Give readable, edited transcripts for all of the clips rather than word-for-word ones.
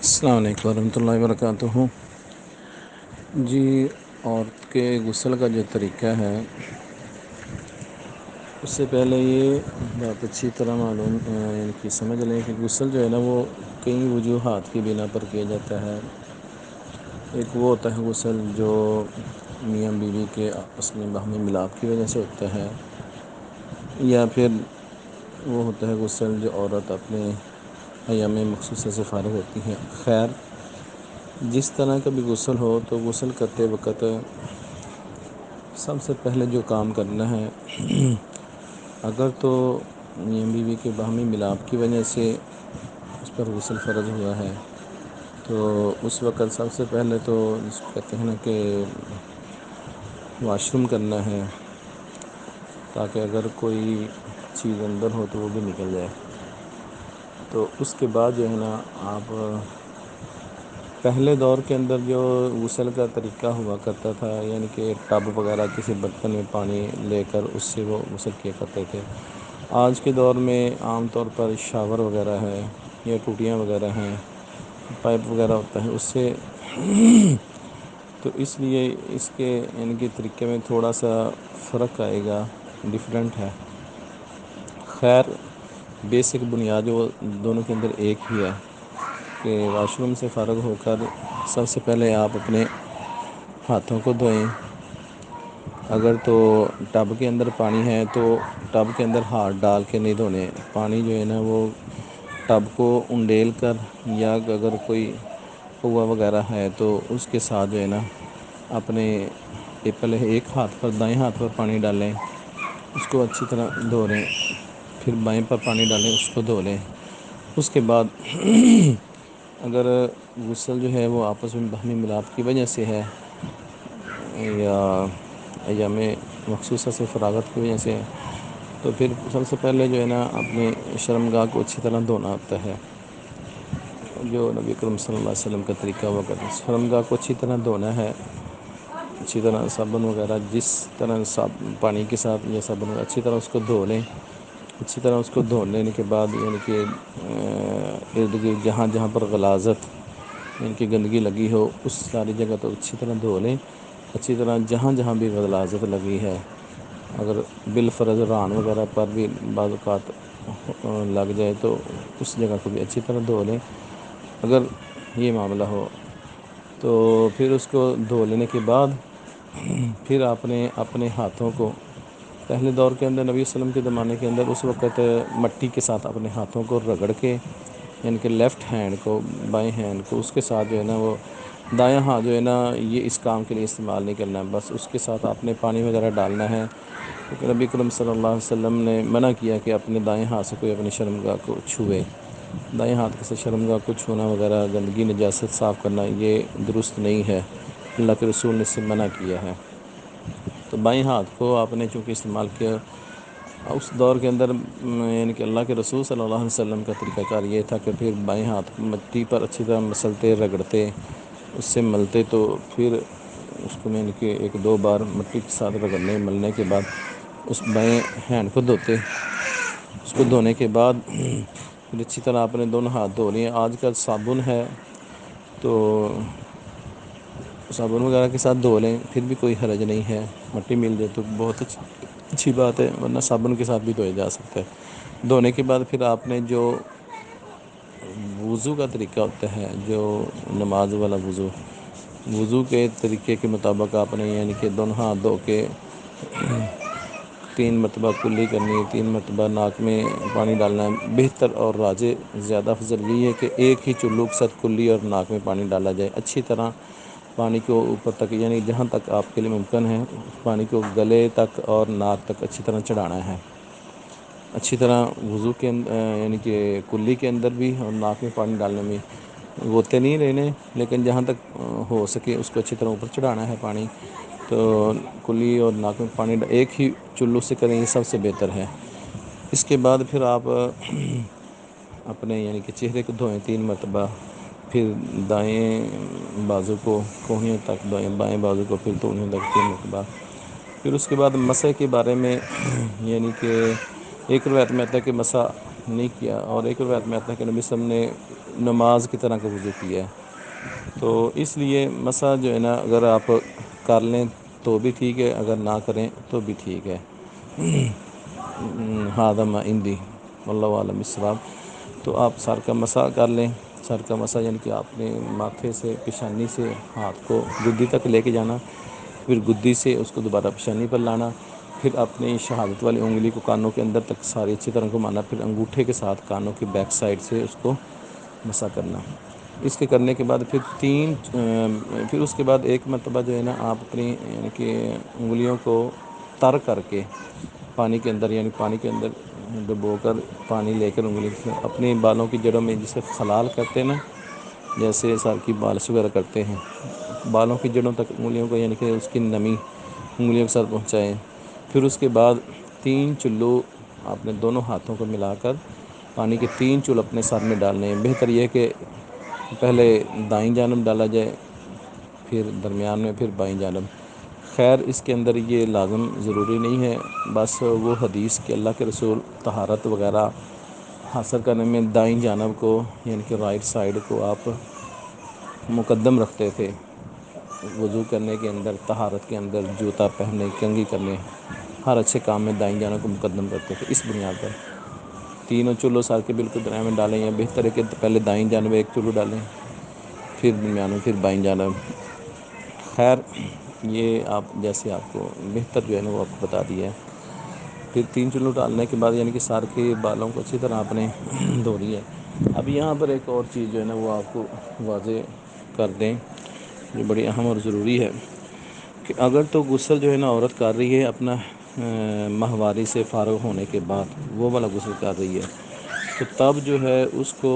السلام علیکم ورحمۃ اللہ وبرکاتہ۔ جی، عورت کے غسل کا جو طریقہ ہے اس سے پہلے یہ بات اچھی طرح معلوم یعنی کہ سمجھ لیں کہ غسل جو ہے نا وہ کئی وجوہات کی بنا پر کیا جاتا ہے۔ ایک وہ ہوتا ہے غسل جو میاں بیوی کے آپس میں باہمی ملاپ کی وجہ سے ہوتا ہے، یا پھر وہ ہوتا ہے غسل جو عورت اپنے ایام مخصوصہ سے فارغ ہوتی ہیں۔ خیر، جس طرح کا بھی غسل ہو تو غسل کرتے وقت سب سے پہلے جو کام کرنا ہے، اگر تو میاں بیوی کے باہمی ملاپ کی وجہ سے اس پر غسل فرض ہوا ہے تو اس وقت سب سے پہلے تو جس کو کہتے ہیں نا کہ واش روم کرنا ہے، تاکہ اگر کوئی چیز اندر ہو تو وہ بھی نکل جائے۔ تو اس کے بعد جو ہے نا آپ پہلے دور کے اندر جو غسل کا طریقہ ہوا کرتا تھا، یعنی کہ ٹب وغیرہ کسی برتن میں پانی لے کر اس سے وہ غسل کیا کرتے تھے۔ آج کے دور میں عام طور پر شاور وغیرہ ہے یا ٹوٹیاں وغیرہ ہیں، پائپ وغیرہ ہوتا ہے اس سے تو اس لیے اس کے یعنی کہ طریقے میں تھوڑا سا فرق آئے گا، ڈفرینٹ ہے۔ خیر، بیسک بنیاد وہ دونوں کے اندر ایک ہی ہے کہ واش روم سے فارغ ہو کر سب سے پہلے آپ اپنے ہاتھوں کو دھوئیں۔ اگر تو ٹب کے اندر پانی ہے تو ٹب کے اندر ہاتھ ڈال کے نہیں دھونے، پانی جو ہے نا وہ ٹب کو انڈیل کر، یا اگر کوئی پوا وغیرہ ہے تو اس کے ساتھ جو ہے نا اپنے پہلے ایک ہاتھ پر دائیں ہاتھ پر پانی ڈالیں، اس کو اچھی طرح دھو لیں، پھر بائیں پر پانی ڈالیں، اس کو دھو لیں۔ اس کے بعد اگر غسل جو ہے وہ آپس میں باہمی ملاپ کی وجہ سے ہے یا ایام مخصوصہ سے فراغت کی وجہ سے ہے تو پھر سب سے پہلے جو ہے نا اپنے شرمگاہ کو اچھی طرح دھونا ہوتا ہے، جو نبی اکرم صلی اللہ علیہ وسلم کا طریقہ ہوا کرتا ہے۔ شرمگاہ کو اچھی طرح دھونا ہے، اچھی طرح صابن وغیرہ جس طرح پانی کے ساتھ یا صابن وغیرہ اچھی طرح اس کو دھو لیں۔ اچھی طرح اس کو دھو لینے کے بعد یعنی کہ ارد گرد جہاں جہاں پر غلاظت یعنی کہ گندگی لگی ہو اس ساری جگہ تو اچھی طرح دھو لیں۔ اچھی طرح جہاں جہاں بھی غلاظت لگی ہے، اگر بالفرض ران وغیرہ پر بھی بعض اوقات لگ جائے تو اس جگہ کو بھی اچھی طرح دھو لیں۔ اگر یہ معاملہ ہو تو پھر اس کو دھو لینے کے بعد پھر آپ نے اپنے ہاتھوں کو، پہلے دور کے اندر نبی صلی اللہ علیہ وسلم کے زمانے کے اندر اس وقت مٹی کے ساتھ اپنے ہاتھوں کو رگڑ کے، یعنی کہ لیفٹ ہینڈ کو، بائیں ہینڈ کو اس کے ساتھ جو ہے نا وہ دایاں ہاتھ جو ہے نا یہ اس کام کے لیے استعمال نہیں کرنا ہے، بس اس کے ساتھ آپ نے پانی وغیرہ ڈالنا ہے، کیونکہ نبی کریم صلی اللہ علیہ وسلم نے منع کیا کہ اپنے دائیں ہاتھ سے کوئی اپنی شرمگاہ کو چھوئے۔ دائیں ہاتھ سے شرمگاہ کو چھونا وغیرہ، گندگی نجاست صاف کرنا، یہ درست نہیں ہے، اللہ کے رسول نے اس سے منع کیا ہے۔ تو بائیں ہاتھ کو آپ نے چونکہ استعمال کیا، اس دور کے اندر یعنی کہ اللہ کے رسول صلی اللہ علیہ وسلم کا طریقہ کار یہ تھا کہ پھر بائیں ہاتھ مٹی پر اچھی طرح مسلتے، رگڑتے، اس سے ملتے، تو پھر اس کو یعنی کہ ایک دو بار مٹی کے ساتھ رگڑنے ملنے کے بعد اس بائیں ہینڈ کو دھوتے۔ اس کو دھونے کے بعد پھر اچھی طرح اپنے دونوں ہاتھ دھو لیے۔ آج کل صابن ہے تو صابن وغیرہ کے ساتھ دھو لیں، پھر بھی کوئی حرج نہیں ہے، مٹی مل جائے تو بہت اچھی بات ہے، ورنہ صابن کے ساتھ بھی دھویا جا سکتا ہے۔ دھونے کے بعد پھر آپ نے جو وضو کا طریقہ ہوتا ہے، جو نماز والا وضو کے طریقے کے مطابق آپ نے یعنی کہ دونوں ہاتھ دھو کے 3 مرتبہ کلی کرنی ہے، 3 مرتبہ ناک میں پانی ڈالنا ہے۔ بہتر اور راجح زیادہ افضل یہ ہے کہ ایک ہی چلو کے ساتھ کلی اور ناک میں پانی ڈالا جائے، اچھی طرح پانی کو اوپر تک یعنی جہاں تک آپ کے لیے ممکن ہے پانی کو گلے تک اور ناک تک اچھی طرح چڑھانا ہے۔ اچھی طرح وضو کے یعنی کہ کلی کے اندر بھی اور ناک میں پانی ڈالنے میں غوطے نہیں لینے، لیکن جہاں تک ہو سکے اس کو اچھی طرح اوپر چڑھانا ہے پانی۔ تو کلی اور ناک میں پانی ایک ہی چلو سے کریں، یہ سب سے بہتر ہے۔ اس کے بعد پھر آپ اپنے یعنی کہ چہرے کو دھوئیں 3 مرتبہ، پھر دائیں بازو کو کونیوں تک، بائیں بازو کو پھر کونیوں تک 3 مرتبہ۔ پھر اس کے بعد مسح کے بارے میں یعنی کہ ایک روایت میں آتا ہے کہ مسح نہیں کیا، اور ایک روایت میں آتا ہے کہ نبی صلی اللہ علیہ وسلم نے نماز کی طرح کا وضو کیا ہے۔ تو اس لیے مسح جو ہے نا اگر آپ کر لیں تو بھی ٹھیک ہے، اگر نہ کریں تو بھی ٹھیک ہے۔ ہادہ ما عندی واللہ عالم الصواب۔ تو آپ سر کا مسح کر لیں۔ سر کا مسح یعنی کہ آپ نے ماتھے سے پیشانی سے ہاتھ کو گدی تک لے کے جانا، پھر گدی سے اس کو دوبارہ پیشانی پر لانا، پھر اپنی شہادت والی انگلی کو کانوں کے اندر تک ساری اچھی طرح گھمانا، پھر انگوٹھے کے ساتھ کانوں کی بیک سائڈ سے اس کو مسح کرنا۔ اس کے کرنے کے بعد پھر اس کے بعد ایک مرتبہ جو ہے نا آپ اپنی یعنی کہ انگلیوں کو تر کر کے پانی کے اندر، یعنی پانی کے اندر ڈبو کر پانی لے کر انگلی سے اپنے بالوں کی جڑوں میں جسے خلال کہتے ہیں نا، جیسے سر کی بالش وغیرہ کرتے ہیں، بالوں کی جڑوں تک انگلیوں کو یعنی کہ اس کی نمی انگلیوں کے ساتھ پہنچائیں۔ پھر اس کے بعد 3 چلو آپ نے دونوں ہاتھوں کو ملا کر پانی کے 3 چل اپنے سر میں ڈالنے ہیں۔ بہتر یہ کہ پہلے دائیں جانب ڈالا جائے، پھر درمیان میں، پھر بائیں جانب۔ خیر اس کے اندر یہ لازم ضروری نہیں ہے، بس وہ حدیث کہ اللہ کے رسول طہارت وغیرہ حاصل کرنے میں دائیں جانب کو یعنی کہ رائٹ سائڈ کو آپ مقدم رکھتے تھے، وضو کرنے کے اندر، طہارت کے اندر، جوتا پہننے، کنگھی کرنے، ہر اچھے کام میں دائیں جانب کو مقدم کرتے تھے۔ اس بنیاد پر تینوں چلو سر کے بالکل درمیان میں ڈالیں، یا بہتر ہے کہ پہلے دائیں جانب ایک چلو ڈالیں، پھر درمیان میں، پھر بائیں جانب۔ خیر یہ آپ جیسے آپ کو بہتر جو ہے نا وہ آپ کو بتا دیا ہے۔ پھر 3 چلو ڈالنے کے بعد یعنی کہ سر کے بالوں کو اچھی طرح آپ نے دھو لیا ہے۔ اب یہاں پر ایک اور چیز جو ہے نا وہ آپ کو واضح کر دیں، جو بڑی اہم اور ضروری ہے، کہ اگر تو غسل جو ہے نا عورت کر رہی ہے اپنا ماہواری سے فارغ ہونے کے بعد، وہ والا غسل کر رہی ہے، تو تب جو ہے اس کو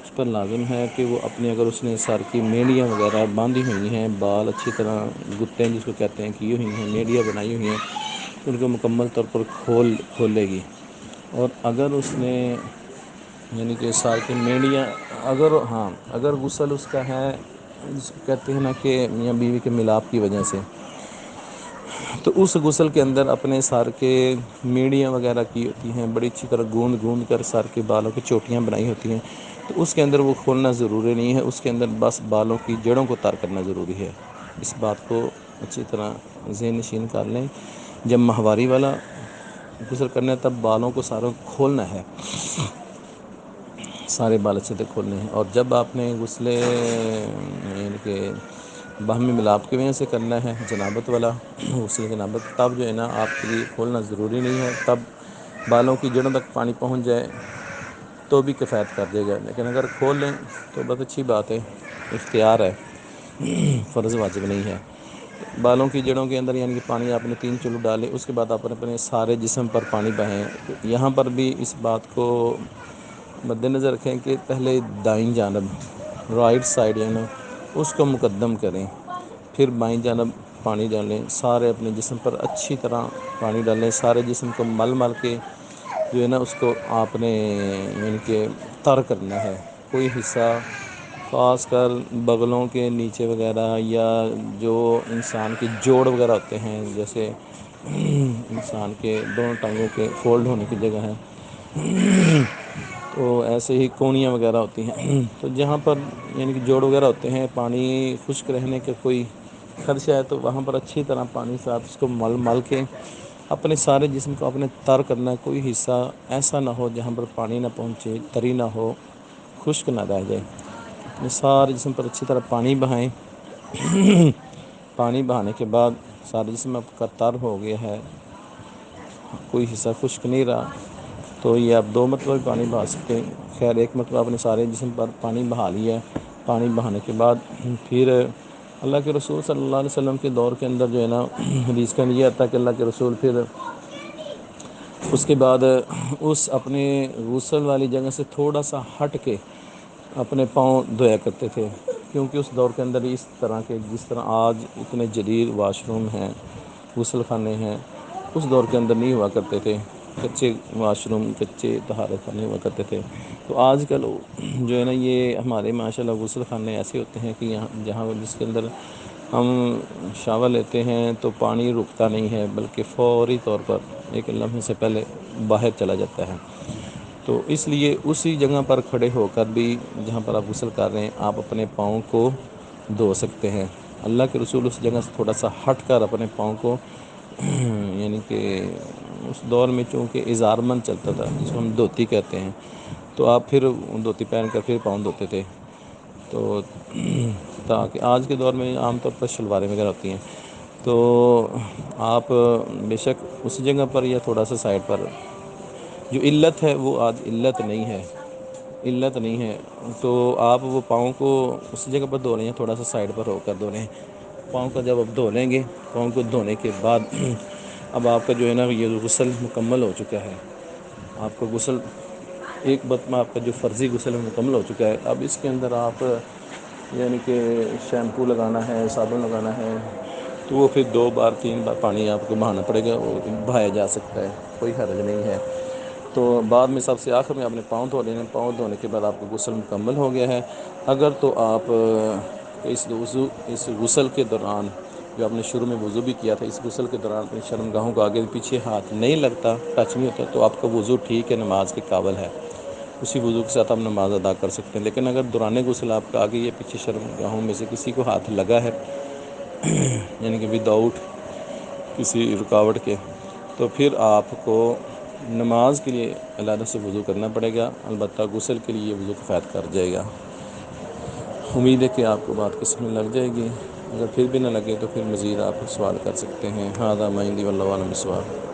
اس پر لازم ہے کہ وہ اپنی، اگر اس نے سر کی مینڈیاں وغیرہ باندھی ہوئی ہیں، بال اچھی طرح گتیں جس کو کہتے ہیں کی ہوئی ہیں، مینڈیاں بنائی ہوئی ہیں، ان کو مکمل طور پر کھولے گی۔ اور اگر اس نے یعنی کہ سر کی مینڈیاں اگر غسل اس کا ہے جس کو کہتے ہیں نا کہ میاں بیوی کے ملاپ کی وجہ سے، تو اس غسل کے اندر اپنے سر کے مینڈیاں وغیرہ کی ہوتی ہیں، بڑی اچھی طرح گوند کر سر کے بالوں کی چوٹیاں بنائی ہوتی ہیں، تو اس کے اندر وہ کھولنا ضروری نہیں ہے، اس کے اندر بس بالوں کی جڑوں کو تر کرنا ضروری ہے۔ اس بات کو اچھی طرح ذہن نشین کر لیں۔ جب ماہواری والا غسل کرنا ہے تب بالوں کو ساروں کھولنا ہے، سارے بال اچھے سے کھولنے ہیں۔ اور جب آپ نے غسل یعنی کہ باہمی ملاپ کی وجہ سے کرنا ہے، جنابت والا غسل جنابت، تب جو ہے نا آپ کے لیے کھولنا ضروری نہیں ہے، تب بالوں کی جڑوں تک پانی پہنچ جائے تو بھی کفایت کر دے گا، لیکن اگر کھول لیں تو بہت اچھی بات ہے، اختیار ہے، فرض واجب نہیں ہے۔ بالوں کی جڑوں کے اندر یعنی کہ پانی آپ نے 3 چلو ڈالے، اس کے بعد آپ نے اپنے سارے جسم پر پانی بہائیں۔ یہاں پر بھی اس بات کو مد نظر رکھیں کہ پہلے دائیں جانب رائٹ سائڈ ہے نا اس کو مقدم کریں، پھر بائیں جانب پانی ڈالیں، سارے اپنے جسم پر اچھی طرح پانی ڈالیں، سارے جسم کو مل کے جو ہے نا اس کو آپ نے یعنی کہ تر کرنا ہے۔ کوئی حصہ خاص کر بغلوں کے نیچے وغیرہ، یا جو انسان کے جوڑ وغیرہ ہوتے ہیں، جیسے انسان کے دونوں ٹانگوں کے فولڈ ہونے کی جگہ ہے، تو ایسے ہی کونیاں وغیرہ ہوتی ہیں، تو جہاں پر یعنی کہ جوڑ وغیرہ ہوتے ہیں، پانی خشک رہنے کا کوئی خدشہ ہے، تو وہاں پر اچھی طرح پانی سے آپ اس کو مل کے اپنے سارے جسم کو اپنے تر کرنا ہے۔ کوئی حصہ ایسا نہ ہو جہاں پر پانی نہ پہنچے، تری نہ ہو، خشک نہ رہ جائے۔ اپنے سارے جسم پر اچھی طرح پانی بہائیں۔ پانی بہانے کے بعد سارے جسم آپ کا تر ہو گیا ہے، کوئی حصہ خشک نہیں رہا، تو یہ آپ 2 مرتبہ بھی پانی بہا سکتے ہیں۔ خیر ایک مرتبہ اپنے سارے جسم پر پانی بہا لیا ہے۔ پانی بہانے کے بعد پھر اللہ کے رسول صلی اللہ علیہ وسلم کے دور کے اندر جو ہے نا حدیث کا یہ آتا ہے کہ اللہ کے رسول پھر اس کے بعد اس اپنے غسل والی جگہ سے تھوڑا سا ہٹ کے اپنے پاؤں دھویا کرتے تھے، کیونکہ اس دور کے اندر اس طرح کے جس طرح آج اتنے جدید واش روم ہیں، غسل خانے ہیں، اس دور کے اندر نہیں ہوا کرتے تھے، کچے واش روم، کچے طہارت خانے ہوا کرتے تھے۔ تو آج کل جو ہے نا یہ ہمارے ماشاء اللہ غسل خانے ایسے ہوتے ہیں کہ جہاں جس کے اندر ہم شاور لیتے ہیں تو پانی رکتا نہیں ہے، بلکہ فوری طور پر ایک لمحے سے پہلے باہر چلا جاتا ہے۔ تو اس لیے اسی جگہ پر کھڑے ہو کر بھی جہاں پر آپ غسل کر رہے ہیں آپ اپنے پاؤں کو دھو سکتے ہیں۔ اللہ کے رسول اس جگہ سے تھوڑا سا ہٹ کر اپنے پاؤں کو یعنی کہ اس دور میں چونکہ اظہار مند چلتا تھا جس کو ہم دھوتی کہتے ہیں، تو آپ پھر دھوتی پہن کر پھر پاؤں دھوتے تھے۔ تو تاکہ آج کے دور میں عام طور پر شلواریں وغیرہ ہوتی ہیں، تو آپ بے شک اس جگہ پر یا تھوڑا سا سائڈ پر جو علت ہے وہ آج علت نہیں ہے، تو آپ وہ پاؤں کو اس جگہ پر دھو رہے ہیں، تھوڑا سا سائڈ پر ہو کر دھو رہے ہیں پاؤں کا۔ جب آپ دھو لیں گے پاؤں کو دھونے کے بعد اب آپ کا جو ہے نا یہ غسل مکمل ہو چکا ہے۔ آپ کا غسل ایک بت میں آپ کا جو فرضی غسل مکمل ہو چکا ہے۔ اب اس کے اندر آپ یعنی کہ شیمپو لگانا ہے، صابن لگانا ہے، تو وہ پھر 2 بار 3 بار پانی آپ کو بہانا پڑے گا، وہ بہایا جا سکتا ہے، کوئی حرج نہیں ہے۔ تو بعد میں سب سے آخر میں آپ نے پاؤں دھو لینے، پاؤں دھونے کے بعد آپ کا غسل مکمل ہو گیا ہے۔ اگر تو آپ اس غسل کے دوران جو آپ نے شروع میں وضو بھی کیا تھا، اس غسل کے دوران اپنی شرمگاہوں کو آگے پیچھے ہاتھ نہیں لگتا، ٹچ نہیں ہوتا، تو آپ کا وضو ٹھیک ہے، نماز کے قابل ہے، اسی وضو کے ساتھ آپ نماز ادا کر سکتے ہیں۔ لیکن اگر دوران غسل آپ کا آگے یا پیچھے شرمگاہوں میں سے کسی کو ہاتھ لگا ہے یعنی کہ وداؤٹ کسی رکاوٹ کے، تو پھر آپ کو نماز کے لیے علیحدہ سے وضو کرنا پڑے گا، البتہ غسل کے لیے وضو کفایت کر جائے گا۔ امید ہے کہ آپ کو بات قسم میں لگ جائے گی، اگر پھر بھی نہ لگے تو پھر مزید آپ سوال کر سکتے ہیں۔ ھذا ما عندی واللہ اعلم بالصواب۔